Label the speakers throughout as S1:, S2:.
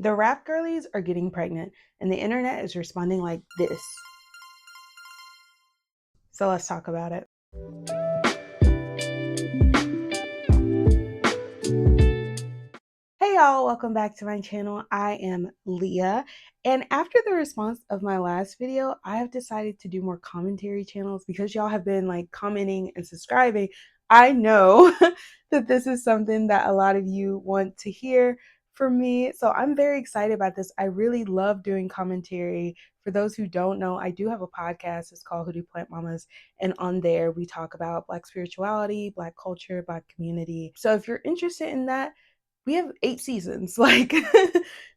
S1: The rap girlies are getting pregnant, and the internet is responding like this. So let's talk about it. Hey y'all, welcome back to my channel. I am Leah, and after the response of my last video, I have decided to do more commentary channels because y'all have been like commenting and subscribing. I know that this is something that a lot of you want to hear from me, so I'm very excited about this. I really love doing commentary. For those who don't know, I do have a podcast. It's called Hoodoo Plant Mamas, and on there we talk about Black spirituality, Black culture, Black community. So if you're interested in that, we have 8 seasons. Like,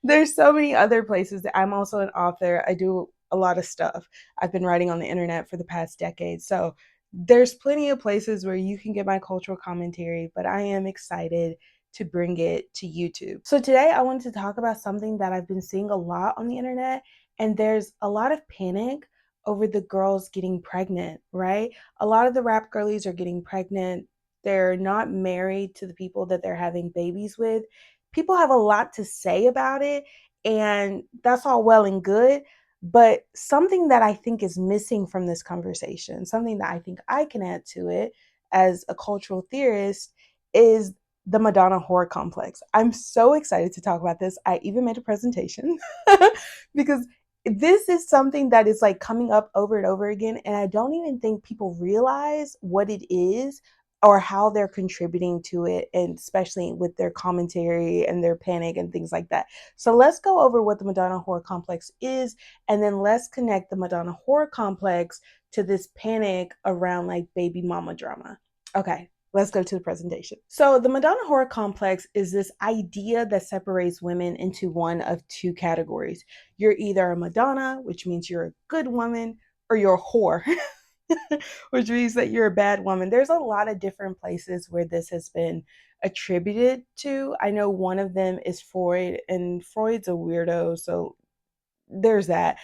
S1: there's so many other places. That I'm also an author. I do a lot of stuff. I've been writing on the internet for the past decade. So there's plenty of places where you can get my cultural commentary, but I am excited to bring it to YouTube. So today I wanted to talk about something that I've been seeing a lot on the internet, and there's a lot of panic over the girls getting pregnant, right? A lot of the rap girlies are getting pregnant. They're not married to the people that they're having babies with. People have a lot to say about it, and that's all well and good. But something that I think is missing from this conversation, something that I think I can add to it as a cultural theorist, is the Madonna horror complex. I'm so excited to talk about this. I even made a presentation because this is something that is like coming up over and over again. And I don't even think people realize what it is or how they're contributing to it, and especially with their commentary and their panic and things like that. So let's go over what the Madonna horror complex is, and then let's connect the Madonna horror complex to this panic around like baby mama drama. Okay, let's go to the presentation. So the Madonna horror complex is this idea that separates women into one of two categories. You're either a Madonna, which means you're a good woman, or you're a whore. Which means that you're a bad woman. There's a lot of different places where this has been attributed to. I know one of them is Freud, and Freud's a weirdo, so there's that.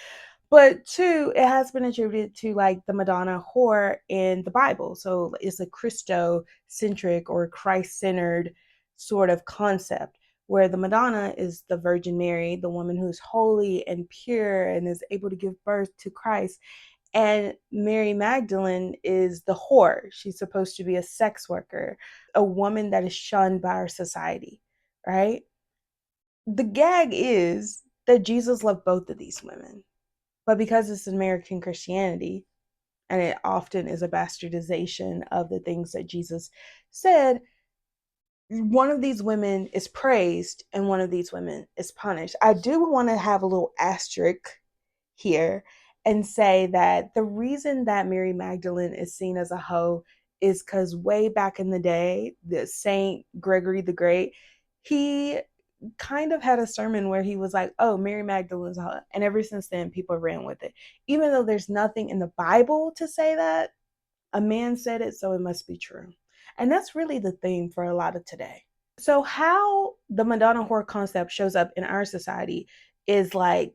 S1: But two, it has been attributed to like the Madonna whore in the Bible. So it's a Christocentric or Christ-centered sort of concept where the Madonna is the Virgin Mary, the woman who's holy and pure and is able to give birth to Christ. And Mary Magdalene is the whore. She's supposed to be a sex worker, a woman that is shunned by our society, right? The gag is that Jesus loved both of these women. But because it's American Christianity, and it often is a bastardization of the things that Jesus said, one of these women is praised and one of these women is punished. I do want to have a little asterisk here and say that the reason that Mary Magdalene is seen as a hoe is because way back in the day, the Saint Gregory the Great, he kind of had a sermon where he was like, oh, Mary Magdalene's a hoe. And ever since then, people ran with it. Even though there's nothing in the Bible to say that, a man said it, so it must be true. And that's really the theme for a lot of today. So, how the Madonna whore concept shows up in our society is like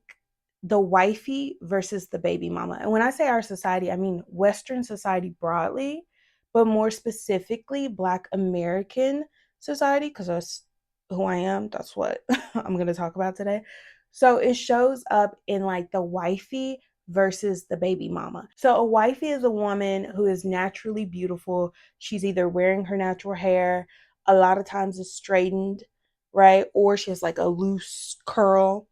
S1: the wifey versus the baby mama. And when I say our society, I mean Western society broadly, but more specifically Black American society, because that's who I am. That's what I'm going to talk about today. So it shows up in like the wifey versus the baby mama. So a wifey is a woman who is naturally beautiful. She's either wearing her natural hair, a lot of times it's straightened, right? Or she has like a loose curl,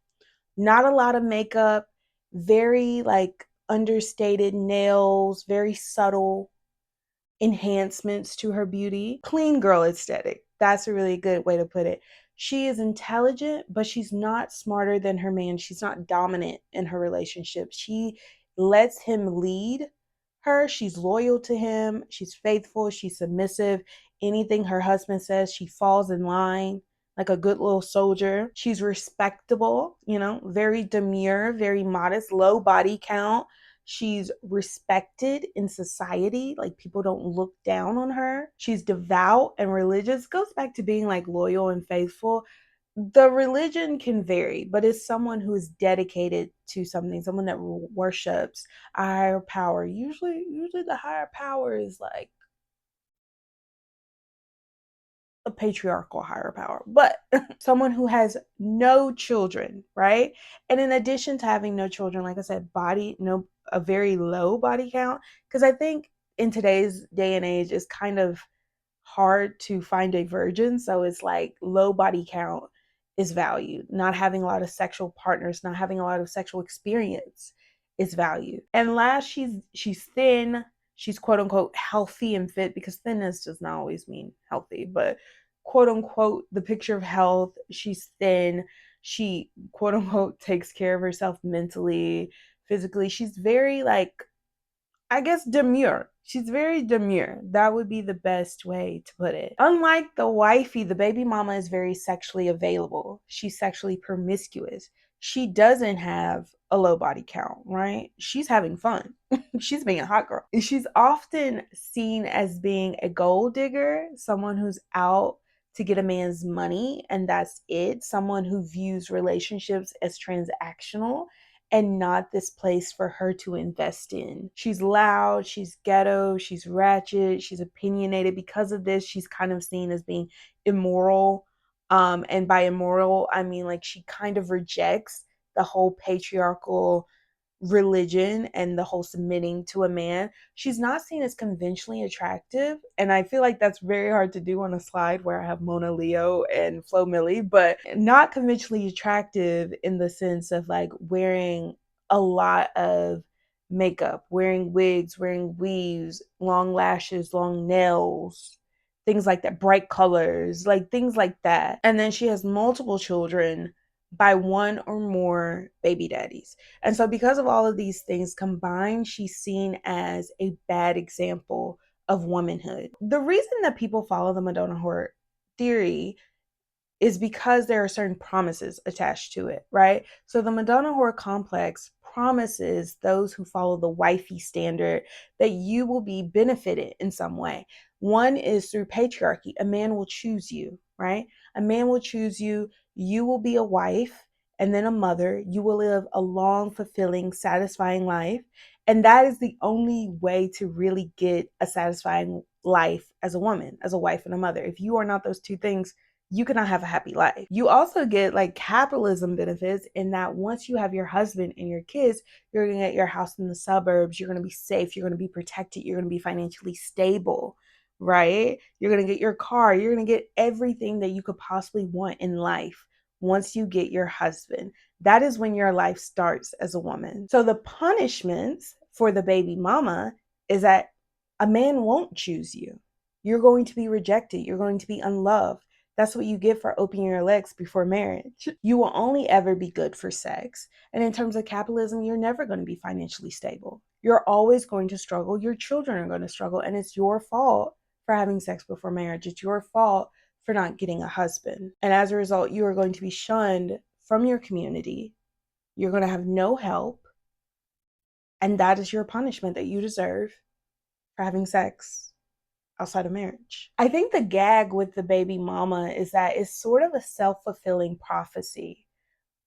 S1: not a lot of makeup, very like understated nails, very subtle enhancements to her beauty. Clean girl aesthetic. That's a really good way to put it. She is intelligent, but she's not smarter than her man. She's not dominant in her relationship. She lets him lead her. She's loyal to him. She's faithful. She's submissive. Anything her husband says, she falls in line like a good little soldier. She's respectable, very demure, very modest, low body count. She's respected in society. Like, people don't look down on her. She's devout and religious. Goes back to being like loyal and faithful. The religion can vary, but it's someone who is dedicated to something, someone that worships a higher power. Usually the higher power is like a patriarchal higher power, but someone who has no children, right? And in addition to having no children, like I said, a very low body count, because I think in today's day and age, it's kind of hard to find a virgin. So it's like low body count is valued. Not having a lot of sexual partners, not having a lot of sexual experience is valued. And last, she's thin. She's quote unquote healthy and fit, because thinness does not always mean healthy, but quote unquote the picture of health. She's thin. She quote unquote takes care of herself mentally, physically. She's very like, I guess, demure. She's very demure. That would be the best way to put it. Unlike the wifey, the baby mama is very sexually available. She's sexually promiscuous. She doesn't have a low body count, right? She's having fun. She's being a hot girl. She's often seen as being a gold digger, someone who's out to get a man's money, and that's it. Someone who views relationships as transactional and not this place for her to invest in. She's loud, she's ghetto, she's ratchet, she's opinionated. Because of this, she's kind of seen as being immoral. And by immoral, I mean like she kind of rejects the whole patriarchal religion and the whole submitting to a man. She's not seen as conventionally attractive. And I feel like that's very hard to do on a slide where I have Mona Leo and Flo Milli, but not conventionally attractive in the sense of like wearing a lot of makeup, wearing wigs, wearing weaves, long lashes, long nails, things like that, bright colors, like things like that. And then she has multiple children by one or more baby daddies. And so, because of all of these things combined, she's seen as a bad example of womanhood. The reason that people follow the Madonna whore theory is because there are certain promises attached to it, right? So the Madonna whore complex promises those who follow the wifey standard that you will be benefited in some way. One is through patriarchy. A man will choose you, right? A man will choose you. You will be a wife and then a mother. You will live a long, fulfilling, satisfying life. And that is the only way to really get a satisfying life as a woman, as a wife and a mother. If you are not those two things, you cannot have a happy life. You also get like capitalism benefits in that once you have your husband and your kids, you're going to get your house in the suburbs. You're going to be safe. You're going to be protected. You're going to be financially stable, right? You're going to get your car. You're going to get everything that you could possibly want in life once you get your husband. That is when your life starts as a woman. So the punishments for the baby mama is that a man won't choose you. You're going to be rejected. You're going to be unloved. That's what you get for opening your legs before marriage. You will only ever be good for sex. And in terms of capitalism, you're never going to be financially stable. You're always going to struggle. Your children are going to struggle. And it's your fault for having sex before marriage. It's your fault for not getting a husband. And as a result, you are going to be shunned from your community. You're going to have no help. And that is your punishment that you deserve for having sex outside of marriage. I think the gag with the baby mama is that it's sort of a self-fulfilling prophecy,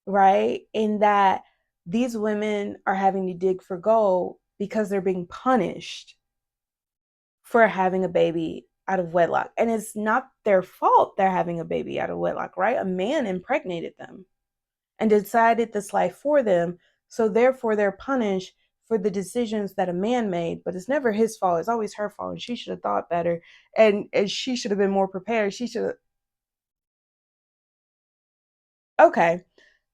S1: right? In that these women are having to dig for gold because they're being punished for having a baby out of wedlock. And it's not their fault they're having a baby out of wedlock, right? A man impregnated them and decided this life for them. So therefore they're punished for the decisions that a man made, but it's never his fault. It's always her fault. And she should have thought better. And she should have been more prepared. She should have. Okay,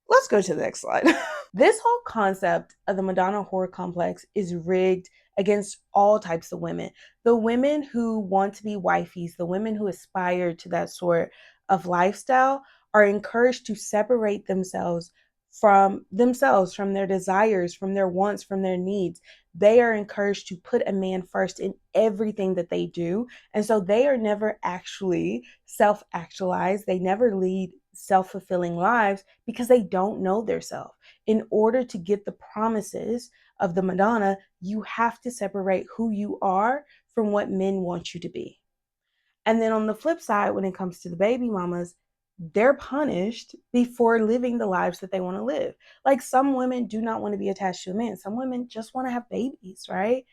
S1: let's go to the next slide. This whole concept of the Madonna whore complex is rigged against all types of women. The women who want to be wifeys, the women who aspire to that sort of lifestyle are encouraged to separate themselves, from their desires, from their wants, from their needs. They are encouraged to put a man first in everything that they do. And so they are never actually self-actualized. They never lead self-fulfilling lives because they don't know their self. In order to get the promises of the Madonna, you have to separate who you are from what men want you to be. And then on the flip side, when it comes to the baby mamas, they're punished before living the lives that they want to live. Like some women do not want to be attached to a man. Some women just want to have babies, right?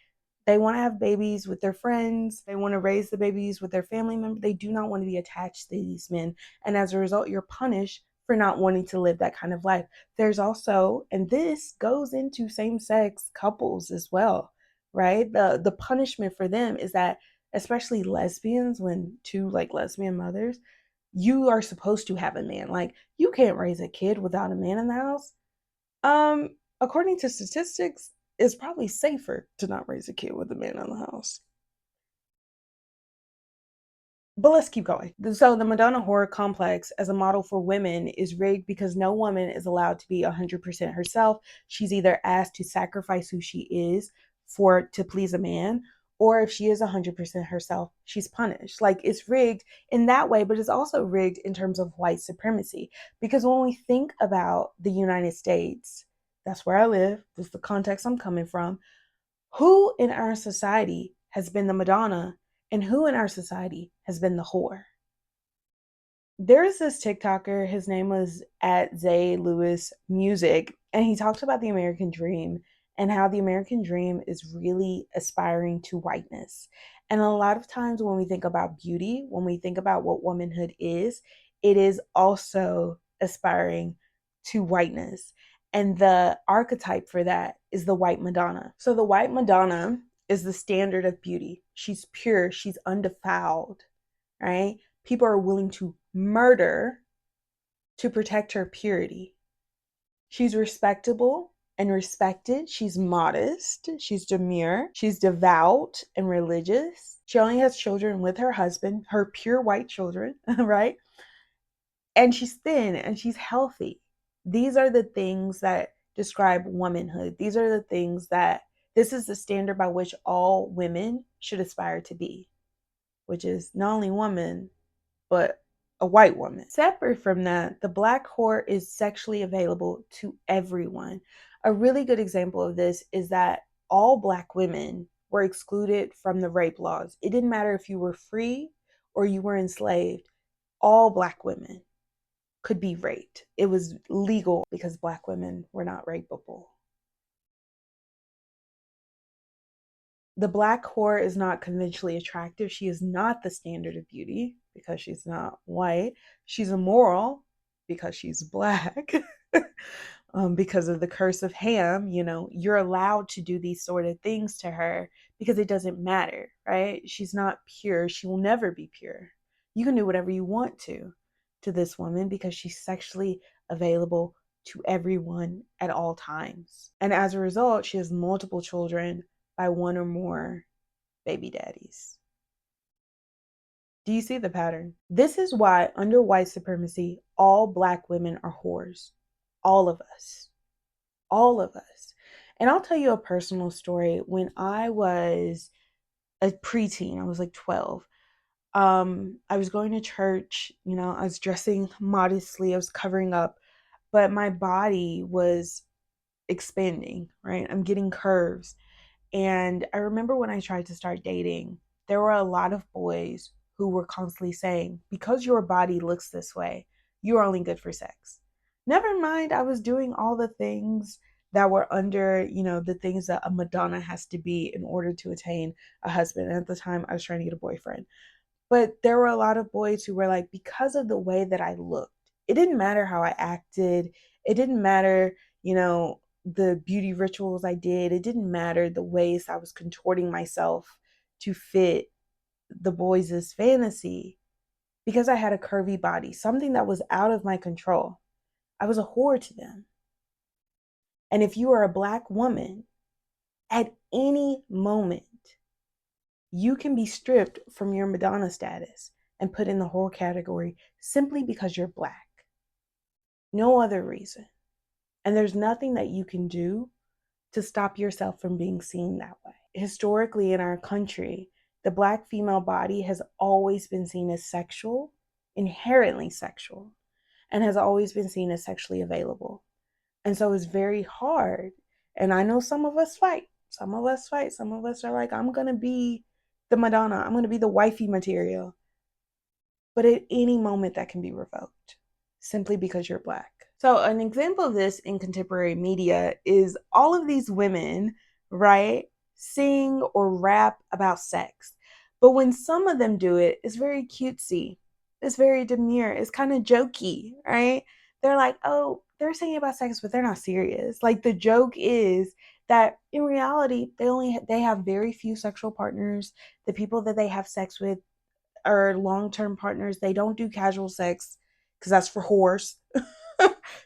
S1: They want to have babies with their friends. They want to raise the babies with their family members. They do not want to be attached to these men. And as a result, you're punished for not wanting to live that kind of life. There's also, and this goes into same-sex couples as well, right? The punishment for them is that, especially lesbians, when two like lesbian mothers, you are supposed to have a man. Like, you can't raise a kid without a man in the house. Um, According to statistics, it's probably safer to not raise a kid with a man in the house. But let's keep going. So the Madonna horror complex as a model for women is rigged because no woman is allowed to be 100% herself. She's either asked to sacrifice who she is for to please a man, or if she is 100% herself, she's punished. Like, it's rigged in that way, but it's also rigged in terms of white supremacy. Because when we think about the United States, that's where I live, this is the context I'm coming from. Who in our society has been the Madonna and who in our society has been the whore? There's this TikToker, his name was at Zay Lewis Music, and he talked about the American dream and how the American dream is really aspiring to whiteness. And a lot of times when we think about beauty, when we think about what womanhood is, it is also aspiring to whiteness. And the archetype for that is the white Madonna. So the white Madonna is the standard of beauty. She's pure, she's undefiled, right? People are willing to murder to protect her purity. She's respectable and respected. She's modest. She's demure. She's devout and religious. She only has children with her husband, her pure white children, right? And she's thin and she's healthy. These are the things that describe womanhood. These are the things that, this is the standard by which all women should aspire to be, which is not only woman, but a white woman. Separate from that, the black whore is sexually available to everyone. A really good example of this is that all black women were excluded from the rape laws. It didn't matter if you were free or you were enslaved. All black women could be raped. It was legal because black women were not rapeable. The black whore is not conventionally attractive. She is not the standard of beauty because she's not white. She's immoral because she's black. Because of the curse of Ham, you're allowed to do these sort of things to her because it doesn't matter, right? She's not pure. She will never be pure. You can do whatever you want to this woman because she's sexually available to everyone at all times. And as a result, she has multiple children by one or more baby daddies. Do you see the pattern? This is why under white supremacy, all black women are whores. All of us. All of us. And I'll tell you a personal story. When I was a preteen, I was like 12. I was going to church, I was dressing modestly, I was covering up, but my body was expanding, right? I'm getting curves. And I remember when I tried to start dating, there were a lot of boys who were constantly saying, because your body looks this way, you're only good for sex. Never mind, I was doing all the things that were under, the things that a Madonna has to be in order to attain a husband. And at the time, I was trying to get a boyfriend. But there were a lot of boys who were like, because of the way that I looked, it didn't matter how I acted. It didn't matter, the beauty rituals I did. It didn't matter the ways I was contorting myself to fit the boys' fantasy because I had a curvy body, something that was out of my control. I was a whore to them. And if you are a black woman, at any moment, you can be stripped from your Madonna status and put in the whore category simply because you're black. No other reason. And there's nothing that you can do to stop yourself from being seen that way. Historically, in our country, the black female body has always been seen as sexual, inherently sexual, and has always been seen as sexually available. And so it's very hard. And I know some of us fight. Some of us fight. Some of us are like, I'm going to be the Madonna. I'm going to be the wifey material. But at any moment that can be revoked simply because you're black. So an example of this in contemporary media is all of these women, right, sing or rap about sex. But when some of them do it, it's very cutesy. It's very demure. It's kind of jokey, right? They're like, oh, they're singing about sex, but they're not serious. Like the joke is that in reality, they have very few sexual partners. The people that they have sex with are long-term partners. They don't do casual sex because that's for whores.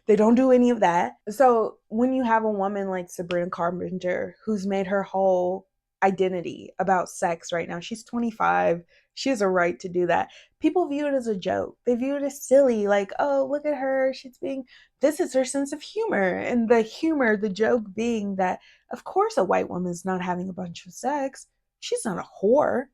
S1: They don't do any of that. So when you have a woman like Sabrina Carpenter, who's made her whole identity about sex right now, she's 25. She has a right to do that. People view it as a joke. They view it as silly, like, oh, look at her. This is her sense of humor. And the humor, the joke being that, of course, a white woman's not having a bunch of sex. She's not a whore.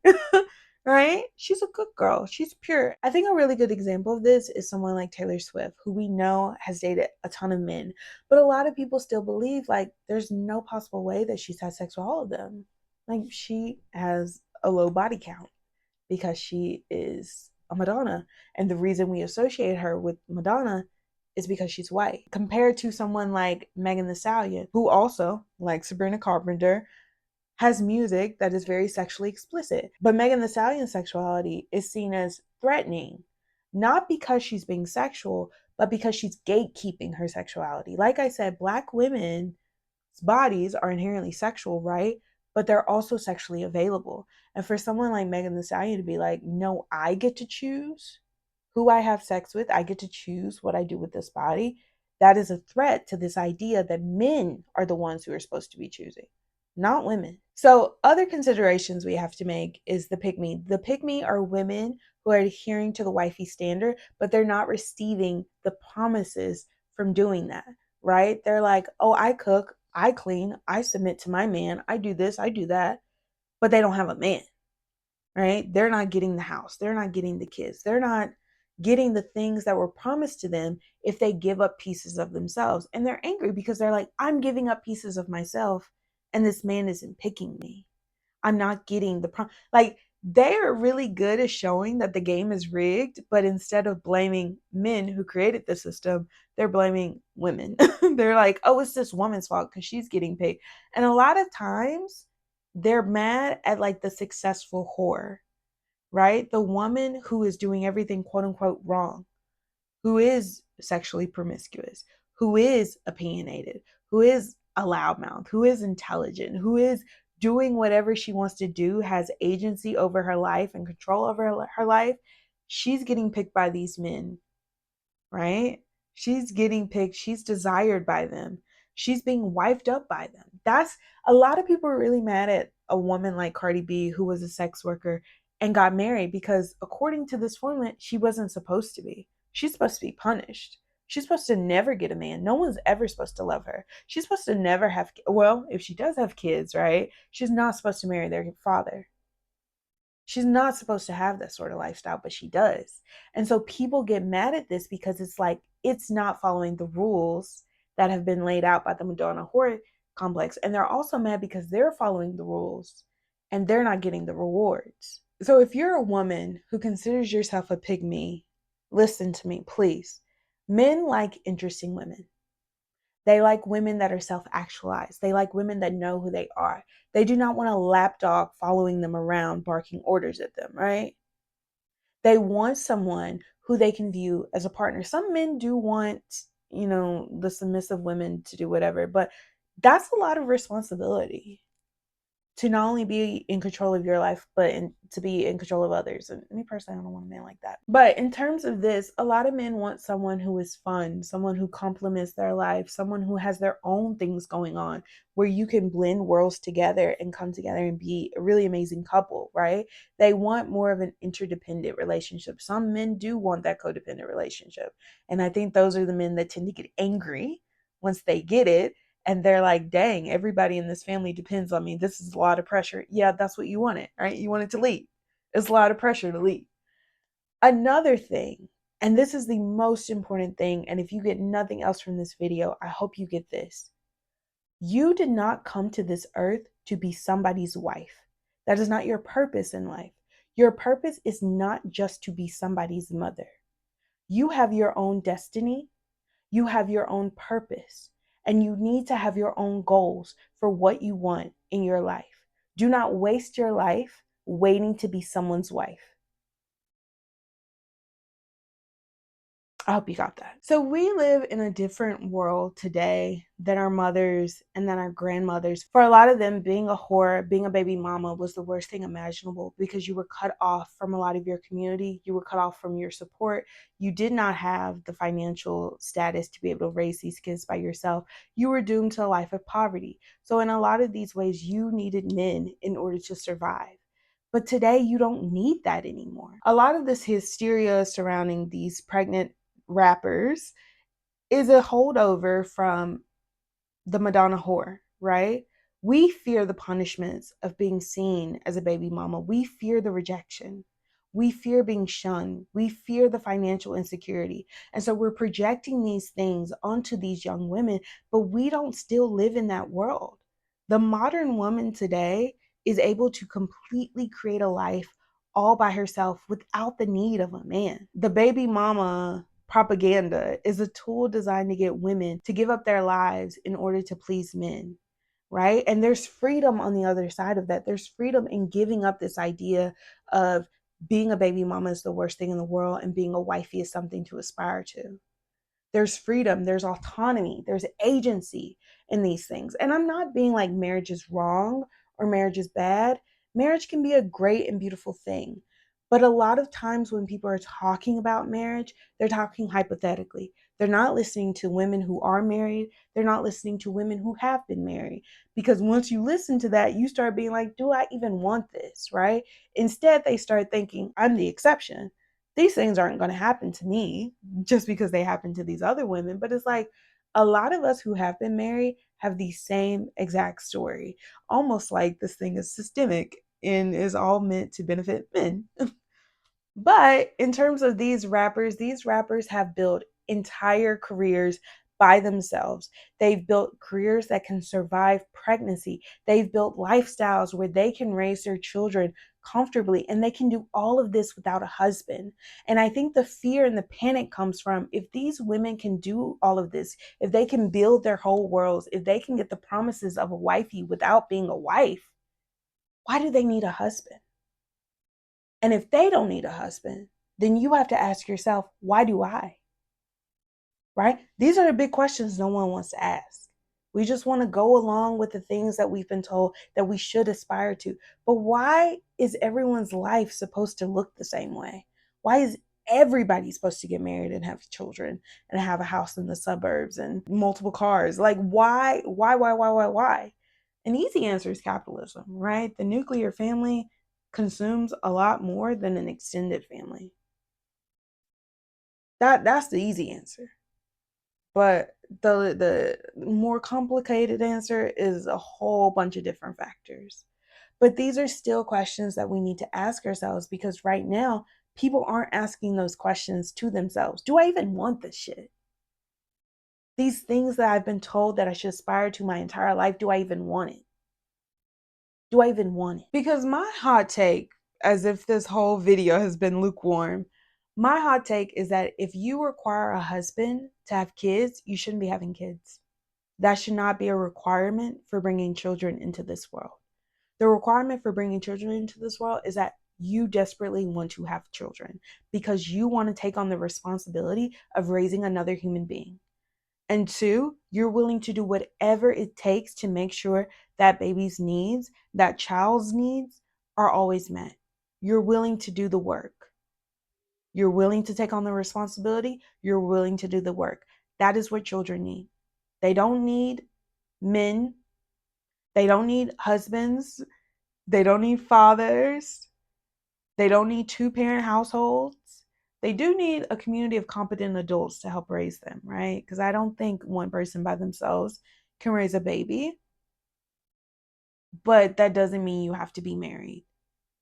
S1: Right? She's a good girl. She's pure. I think a really good example of this is someone like Taylor Swift, who we know has dated a ton of men, but a lot of people still believe like there's no possible way that she's had sex with all of them. Like she has a low body count because she is a Madonna. And the reason we associate her with Madonna is because she's white. Compared to someone like Megan Thee Stallion, who also, like Sabrina Carpenter, has music that is very sexually explicit. But Megan Thee Stallion's sexuality is seen as threatening, not because she's being sexual, but because she's gatekeeping her sexuality. Like I said, Black women's bodies are inherently sexual, right? But they're also sexually available. And for someone like Megan Thee Stallion to be like, no, I get to choose who I have sex with, I get to choose what I do with this body, that is a threat to this idea that men are the ones who are supposed to be choosing, not women. So, other considerations we have to make is the pick me. The pick me are women who are adhering to the wifey standard, but they're not receiving the promises from doing that, right? They're like, oh, I cook, I clean, I submit to my man, I do this, I do that, but they don't have a man, right? They're not getting the house, they're not getting the kids, they're not getting the things that were promised to them if they give up pieces of themselves. And they're angry because they're like, I'm giving up pieces of myself and this man isn't picking me. I'm not getting like they are really good at showing that the game is rigged, but instead of blaming men who created the system, they're blaming women. They're like, oh, it's this woman's fault because she's getting picked. And a lot of times they're mad at like the successful whore, right? The woman who is doing everything quote unquote wrong, who is sexually promiscuous, who is opinionated, who is a loudmouth, who is intelligent, who is doing whatever she wants to do, has agency over her life and control over her life. She's getting picked by these men, right? She's getting picked. She's desired by them. She's being wifed up by them. That's a lot of people are really mad at a woman like Cardi B, who was a sex worker and got married because, according to this formula, she wasn't supposed to be. She's supposed to be punished. She's supposed to never get a man. No one's ever supposed to love her. She's supposed to never have, well, if she does have kids, right? She's not supposed to marry their father. She's not supposed to have that sort of lifestyle, but she does. And so people get mad at this because it's like it's not following the rules that have been laid out by the Madonna horror complex. And they're also mad because they're following the rules and they're not getting the rewards. So if you're a woman who considers yourself a pygmy, listen to me, please. Men like interesting women. They like women that are self-actualized. They like women that know who they are. They do not want a lapdog following them around barking orders at them, right? They want someone who they can view as a partner. Some men do want, the submissive women to do whatever, but that's a lot of responsibility to not only be in control of your life, but to be in control of others. And me personally, I don't want a man like that. But in terms of this, a lot of men want someone who is fun, someone who complements their life, someone who has their own things going on, where you can blend worlds together and come together and be a really amazing couple, right? They want more of an interdependent relationship. Some men do want that codependent relationship. And I think those are the men that tend to get angry once they get it, and they're like, dang, everybody in this family depends on me. This is a lot of pressure. Yeah, that's what you wanted, right? You wanted to lead. It's a lot of pressure to lead. Another thing, and this is the most important thing, and if you get nothing else from this video, I hope you get this. You did not come to this earth to be somebody's wife. That is not your purpose in life. Your purpose is not just to be somebody's mother. You have your own destiny. You have your own purpose. And you need to have your own goals for what you want in your life. Do not waste your life waiting to be someone's wife. I hope you got that. So we live in a different world today than our mothers and than our grandmothers. For a lot of them, being a whore, being a baby mama was the worst thing imaginable because you were cut off from a lot of your community. You were cut off from your support. You did not have the financial status to be able to raise these kids by yourself. You were doomed to a life of poverty. So in a lot of these ways, you needed men in order to survive. But today, you don't need that anymore. A lot of this hysteria surrounding these pregnant rappers is a holdover from the Madonna whore, right? We fear the punishments of being seen as a baby mama. We fear the rejection. We fear being shunned. We fear the financial insecurity. And so we're projecting these things onto these young women, but we don't still live in that world. The modern woman today is able to completely create a life all by herself without the need of a man. The baby mama propaganda is a tool designed to get women to give up their lives in order to please men, right? And there's freedom on the other side of that. There's freedom in giving up this idea of being a baby mama is the worst thing in the world and being a wifey is something to aspire to. There's freedom, there's autonomy, there's agency in these things. And I'm not being like marriage is wrong or marriage is bad. Marriage can be a great and beautiful thing. But a lot of times when people are talking about marriage, they're talking hypothetically. They're not listening to women who are married. They're not listening to women who have been married. Because once you listen to that, you start being like, do I even want this, right? Instead, they start thinking, I'm the exception. These things aren't going to happen to me just because they happen to these other women. But it's like a lot of us who have been married have the same exact story, almost like this thing is systemic and is all meant to benefit men. But in terms of these rappers have built entire careers by themselves. They've built careers that can survive pregnancy. They've built lifestyles where they can raise their children comfortably, and they can do all of this without a husband. And I think the fear and the panic comes from, if these women can do all of this, if they can build their whole worlds, if they can get the promises of a wifey without being a wife, why do they need a husband? And if they don't need a husband, then you have to ask yourself, why do I? Right? These are the big questions no one wants to ask. We just want to go along with the things that we've been told that we should aspire to. But why is everyone's life supposed to look the same way? Why is everybody supposed to get married and have children and have a house in the suburbs and multiple cars? Like, why? An easy answer is capitalism, right? The nuclear family consumes a lot more than an extended family. That's the easy answer. But the more complicated answer is a whole bunch of different factors. But these are still questions that we need to ask ourselves, because right now people aren't asking those questions to themselves. Do I even want this shit? These things that I've been told that I should aspire to my entire life, do I even want it? Do I even want it? Because my hot take, as if this whole video has been lukewarm, my hot take is that if you require a husband to have kids, you shouldn't be having kids. That should not be a requirement for bringing children into this world. The requirement for bringing children into this world is that you desperately want to have children because you want to take on the responsibility of raising another human being. And two, you're willing to do whatever it takes to make sure that baby's needs, that child's needs are always met. You're willing to do the work. You're willing to take on the responsibility. You're willing to do the work. That is what children need. They don't need men. They don't need husbands. They don't need fathers. They don't need two-parent households. They do need a community of competent adults to help raise them, right? Because I don't think one person by themselves can raise a baby. But that doesn't mean you have to be married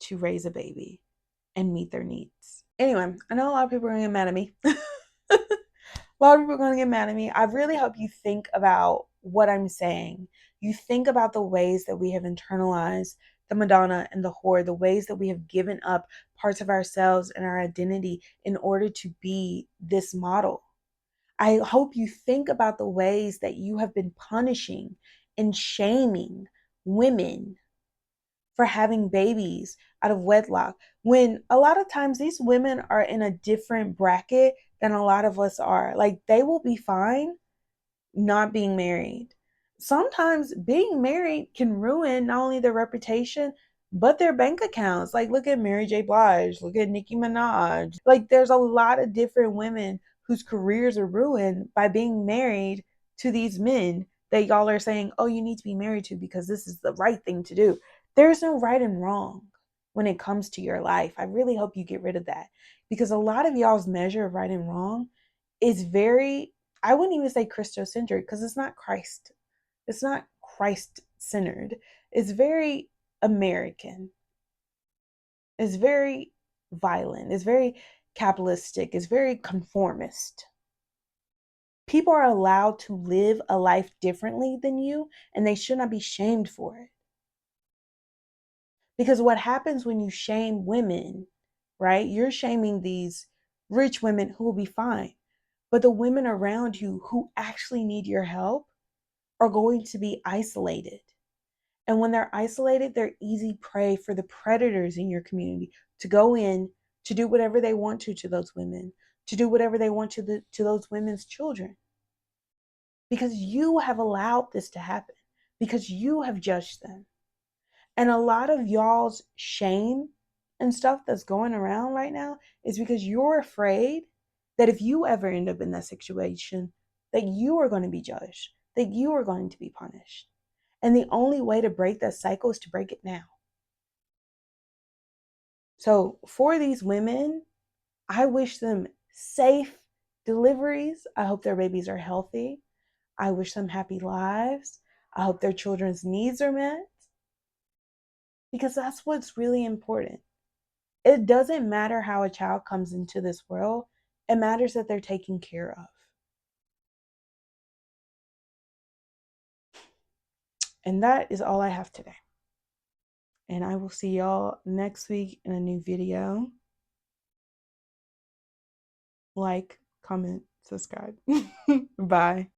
S1: to raise a baby and meet their needs. Anyway, I know a lot of people are going to get mad at me. A lot of people are going to get mad at me. I really hope you think about what I'm saying. You think about the ways that we have internalized the Madonna and the whore, the ways that we have given up parts of ourselves and our identity in order to be this model. I hope you think about the ways that you have been punishing and shaming women for having babies out of wedlock, when a lot of times these women are in a different bracket than a lot of us are. Like, they will be fine not being married. Sometimes being married can ruin not only their reputation, but their bank accounts. Like, look at Mary J. Blige, look at Nicki Minaj. Like, there's a lot of different women whose careers are ruined by being married to these men that y'all are saying, oh, you need to be married to because this is the right thing to do. There's no right and wrong when it comes to your life. I really hope you get rid of that, because a lot of y'all's measure of right and wrong is very, I wouldn't even say Christocentric, because it's not Christ. It's not Christ centered. It's very American. It's very violent. It's very capitalistic. It's very conformist. People are allowed to live a life differently than you, and they should not be shamed for it. Because what happens when you shame women, right? You're shaming these rich women who will be fine. But the women around you who actually need your help are going to be isolated. And when they're isolated, they're easy prey for the predators in your community to go in, to do whatever they want to those women, to do whatever they want to those women's children. Because you have allowed this to happen, because you have judged them. And a lot of y'all's shame and stuff that's going around right now is because you're afraid that if you ever end up in that situation, that you are going to be judged, that you are going to be punished. And the only way to break that cycle is to break it now. So for these women, I wish them safe deliveries. I hope their babies are healthy. I wish them happy lives. I hope their children's needs are met, because that's what's really important. It doesn't matter how a child comes into this world. It matters that they're taken care of. And that is all I have today. And I will see y'all next week in a new video. Like, comment, subscribe. Bye.